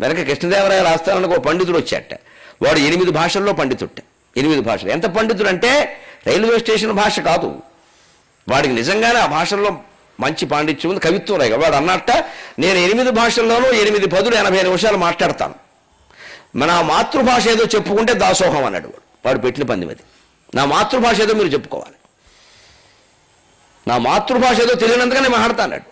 వెనక కృష్ణదేవరాయల ఆస్థానానికి ఒక పండితుడు వచ్చాట. వాడు 8 భాషల్లో పండితుట్ట. 8 భాషలు. ఎంత పండితుడు అంటే రైల్వే స్టేషన్ భాష కాదు, వాడికి నిజంగానే ఆ భాషల్లో మంచి పాండిత్యం ఉంది, కవిత్వం రాయి. వాడు అన్నట్ట, నేను 8 భాషల్లోనూ 8 పదులు 80 నిమిషాలు మాట్లాడతాను, మన మాతృభాష ఏదో చెప్పుకుంటే దాసోహం అన్నాడు. వాడు పెట్టిన పందెం అది. నా మాతృభాష ఏదో మీరు చెప్పుకోవాలి, నా మాతృభాష ఏదో తెలియనందుగా నేను మాట్లాడతాడు.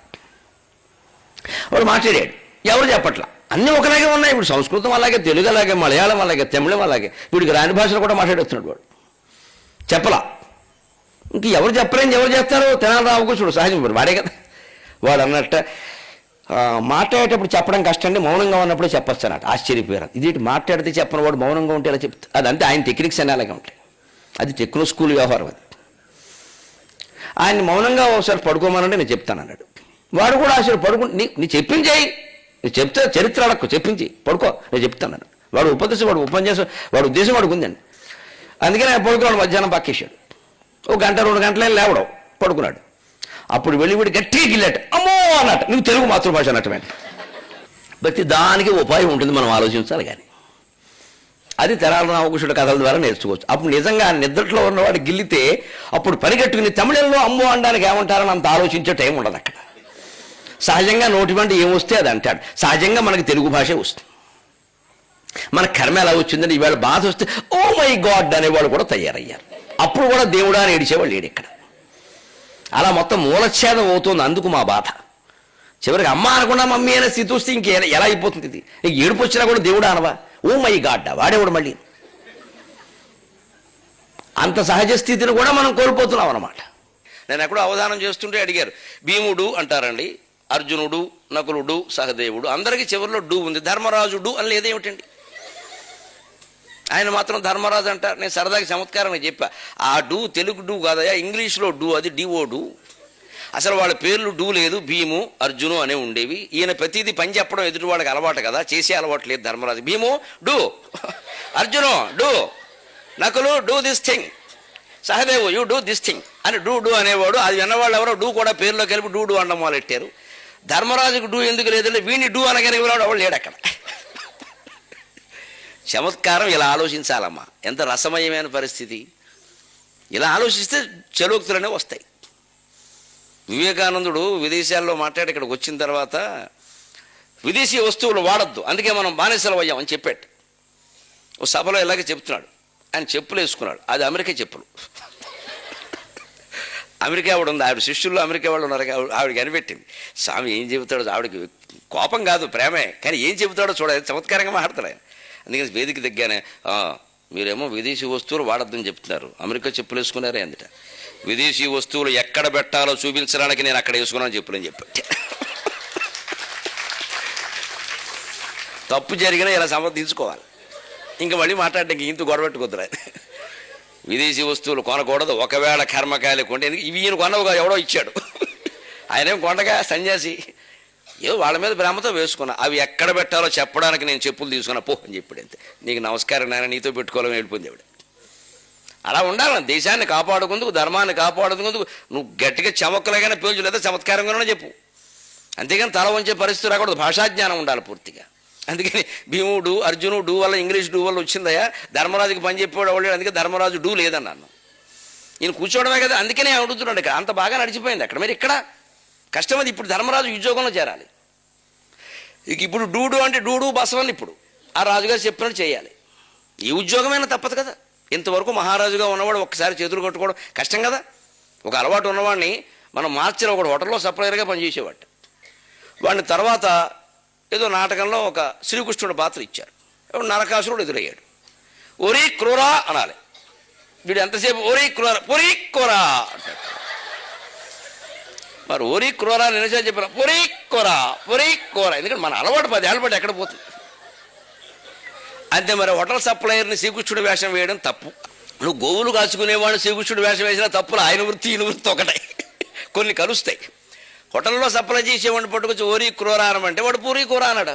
వాడు మాట్లాడాడు, ఎవరు చెప్పట్లా, అన్నీ ఒకలాగే ఉన్నాయి. ఇప్పుడు సంస్కృతం అలాగే, తెలుగు అలాగే, మలయాళం అలాగే, తమిళం అలాగే, వీడికి రాని భాషలు కూడా మాట్లాడేస్తున్నాడు. వాడు చెప్పలా. ఇంక ఎవరు చెప్పలేని ఎవరు చేస్తారు? తెనాలి రామకృష్ణుడు సహజం, వాడే కదా. వాడు అన్నట్ట, మాట్లాడేటప్పుడు చెప్పడం కష్టం అండి, మౌనంగా ఉన్నప్పుడే చెప్పొచ్చు అన్నట్టు. ఆశ్చర్యపోయారు. ఇది మాట్లాడితే చెప్పని వాడు మౌనంగా ఉంటే ఎలా చెప్తా? అదంటే ఆయన టెక్నిక్స్ అన్నీ అలాగే ఉంటాయి. అది టెక్నో స్కూల్ వ్యవహారం అది. ఆయన మౌనంగా ఒకసారి పడుకోమనంటే నేను చెప్తాను అన్నాడు. వాడు కూడా అసలు నీ చెప్పించేయి, నీ చెప్తే చరిత్ర అడక్కు, చెప్పించి పడుకో, నేను చెప్తాను అన్నాడు. వాడు ఉపన్యాసం వాడు ఉద్దేశం వాడికి ఉందండి. అందుకని ఆయన పడుకున్నాడు. మధ్యాహ్నం పక్కేశాడు. 1 గంట 2 గంటలే లేవడం, పడుకున్నాడు. అప్పుడు వెళ్ళి వీడు గట్టిగా గిల్లట, అమ్మో అన్నట్టు. నువ్వు తెలుగు మాతృభాష అన్నట్టు. ప్రతి దానికి ఉపాయం ఉంటుంది, మనం ఆలోచించాలి. కానీ అది తెనాలి రామకృష్ణుడి కథల ద్వారా నేర్చుకోవచ్చు. అప్పుడు నిజంగా నిద్రలో ఉన్నవాడు గిల్లితే అప్పుడు పరిగెట్టుకుని తమిళంలో అమ్మో అనడానికి ఏమంటారని అంత ఆలోచించే టైం ఉండదు అక్కడ. సహజంగా నోటి వెంట ఏమొస్తే అది అంటాడు. సహజంగా మనకి తెలుగు భాషే వస్తుంది. మన కర్మ ఎలా వచ్చిందని ఈవేళ బాధ వస్తే ఓ మై గాడ్ అనేవాళ్ళు కూడా తయారయ్యారు. అప్పుడు కూడా దేవుడా అని ఏడిచేవాళ్ళు లేడు ఇక్కడ. అలా మొత్తం మూలఛేదం అవుతుంది. అందుకు మా బాధ. చివరికి అమ్మ అనకుండా మమ్మీ అనే స్థితి వస్తే ఇంకే ఎలా అయిపోతుంది ఇది? నీకు ఏడుపు వచ్చినా కూడా దేవుడా అనవా? ఓ మై గాడ్ వాడేవాడు మళ్ళీ. అంత సహజ స్థితిని కూడా మనం కోల్పోతున్నాం అన్నమాట. నేను ఎక్కడో అవధానం చేస్తుంటే అడిగారు, భీముడు అంటారండి, అర్జునుడు, నకులుడు, సహదేవుడు, అందరికీ చివరిలో డు ఉంది, ధర్మరాజుడు అని లేదేమిటండి? ఆయన మాత్రం ధర్మరాజు అంటారు. నేను సరదాగా చమత్కారంగా చెప్పా, ఆ డు తెలుగు డు కాదయా, ఇంగ్లీష్లో డు, అది డిఓడు. అసలు వాళ్ళ పేర్లు డు లేదు, భీము, అర్జును అనే ఉండేవి. ఈయన ప్రతిదీ పని చెప్పడం ఎదుటి వాళ్ళకి అలవాటు కదా, చేసే అలవాటు లేదు ధర్మరాజు. భీము డు, అర్జును డు, నకులు డూ దిస్ థింగ్, సహదేవు యూ డూ దిస్ థింగ్ అని డూ డూ అనేవాడు. అది విన్నవాళ్ళు ఎవరో డూ కూడా పేరులో కలిపి డూ డూ అనడం మొదలెట్టారు. ధర్మరాజుకు డూ ఎందుకు లేదంటే వీడిని డూ అనగానే ఎవరు ఎవరు లేడు అక్కడ. చమత్కారం ఇలా ఆలోచించాలమ్మా, ఎంత రసమయమైన పరిస్థితి. ఇలా ఆలోచిస్తే చలోక్తులనే వస్తాయి. వివేకానందుడు విదేశాల్లో మాట్లాడి ఇక్కడికి వచ్చిన తర్వాత విదేశీ వస్తువులు వాడద్దు, అందుకే మనం బానిసలు అయ్యాం అని చెప్పాడు. ఓ సభలో ఇలాగే చెప్తున్నాడు. ఆయన చెప్పులు వేసుకున్నాడు, అది అమెరికా చెప్పులు. అమెరికా ఆవిడ ఉంది, ఆవిడ శిష్యుల్లో అమెరికా వాళ్ళు ఉన్నారు. ఆవిడకి అనిపెట్టింది, స్వామి ఏం చెబుతాడో. ఆవిడకి కోపం కాదు, ప్రేమే, కానీ ఏం చెబుతాడో చూడాలి, చమత్కారంగా మాట్లాడతాడు ఆయన. అందుకని వేదిక దగ్గరనే, మీరేమో విదేశీ వస్తువులు వాడద్దని చెప్తున్నారు, అమెరికా చెప్పులు వేసుకున్నారే అందుట. విదేశీ వస్తువులు ఎక్కడ పెట్టాలో చూపించడానికి నేను అక్కడ వేసుకున్నాను చెప్పులని చెప్పాడు. తప్పు జరిగినా ఇలా సమర్థించుకోవాలి. ఇంకా మళ్ళీ మాట్లాడడానికి ఇంత గొడవెట్టుకొద్దురా. విదేశీ వస్తువులు కొనకూడదు, ఒకవేళ కర్మకాయలు కొంటే ఇవి ఈయన కొనవుగా ఎవడో ఇచ్చాడు. ఆయనేం కొండగా సన్యాసి, ఏదో వాళ్ళ మీద ప్రేమతో వేసుకున్నా. అవి ఎక్కడ పెట్టాలో చెప్పడానికి నేను చెప్పులు తీసుకున్నా పో అని చెప్పాడు. అంతే, నీకు నమస్కారం నాయన, నీతో పెట్టుకోవాలని వెళ్ళిపోయింది ఆవిడ. అలా ఉండాలి. దేశాన్ని కాపాడుకుందుకు, ధర్మాన్ని కాపాడుకుందుకు నువ్వు గట్టిగా చమక్కలేగానే పేల్చు, లేదా చమత్కారంగానే చెప్పు. అంతేగాని తల వంచే పరిస్థితి రాకూడదు, భాషాజ్ఞానం ఉండాలి పూర్తిగా. అందుకని భీముడు, అర్జునుడు వల్ల ఇంగ్లీష్ డూ వల్ల వచ్చిందయా, ధర్మరాజుకి పని చెప్పేవాడు వాళ్ళు, అందుకే ధర్మరాజు డూ లేదన్నాను. ఈయన కూర్చోవడమే కదా, అందుకనే అడుగుతున్నాడు. ఇక్కడ అంత బాగా నడిచిపోయింది అక్కడ. మరి ఇక్కడ కష్టం అది. ఇప్పుడు ధర్మరాజు ఉద్యోగంలో చేరాలి. ఇప్పుడు డూడు అంటే డూడు బసవని ఇప్పుడు ఆ రాజుగారు చెప్పినట్టు చేయాలి. ఈ ఉద్యోగమైనా తప్పదు కదా. ఇంతవరకు మహారాజుగా ఉన్నవాడు ఒక్కసారి చేతులు కట్టుకోవడం కష్టం కదా. ఒక అలవాటు ఉన్నవాడిని మనం మార్చిన ఒకడు హోటల్లో సప్లయర్గా పనిచేసేవాడు. వాడిని తర్వాత ఏదో నాటకంలో ఒక శ్రీకృష్ణుడు పాత్ర ఇచ్చారు. నరకాసురుడు ఎదురయ్యాడు. ఒరీ క్రూరా అనాలి. వీడు ఎంతసేపు ఒరీ క్రూరా, పొరీ కూరా అంటాడు. మరి ఒరీ క్రూరా నిజం చెప్పిన పొరీ కూరా, పొరీ కూర. ఎందుకంటే మన అలవాటు 10 ఏళ్ళ పాటు ఎక్కడ పోతుంది. అంతే. మరి హోటల్ సప్లయర్ని శ్రీకృష్ణుడు వేషం వేయడం తప్పు. నువ్వు గోవులు కాచుకునేవాడు శ్రీకృష్ణుడు వేషం వేసినా తప్పులు. ఆయన వృత్తి ఈయన వృత్తి ఒకటే, కొన్ని కలుస్తాయి. హోటల్లో సప్లై చేసేవాడిని పట్టుకొచ్చి ఓరీ కూర అనమంటే వాడు పూరీ కూర అన్నాడు.